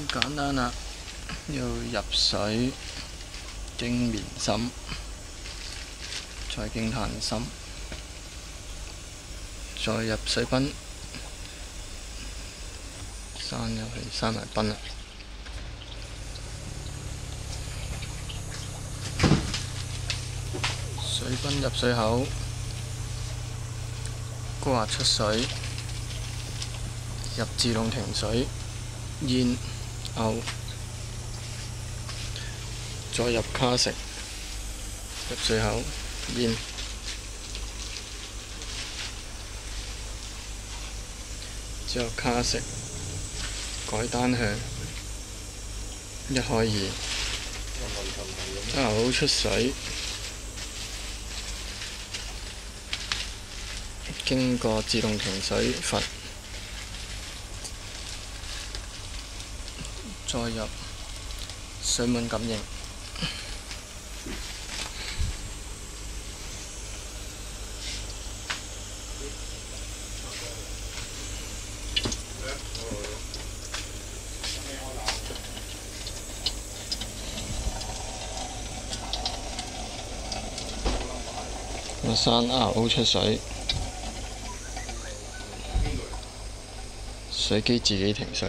簡單啦，要入水經棉芯，再經碳芯，再入水泵，閂入去，閂埋泵啦。水泵入水口，高壓出水，入自動停水，煙、勾，再入卡式，入水口，煙，之後卡式，改單向，一開二，牛出水。經過自動停水閥，再入水門感應，個山 RO 出水。水機自己停水。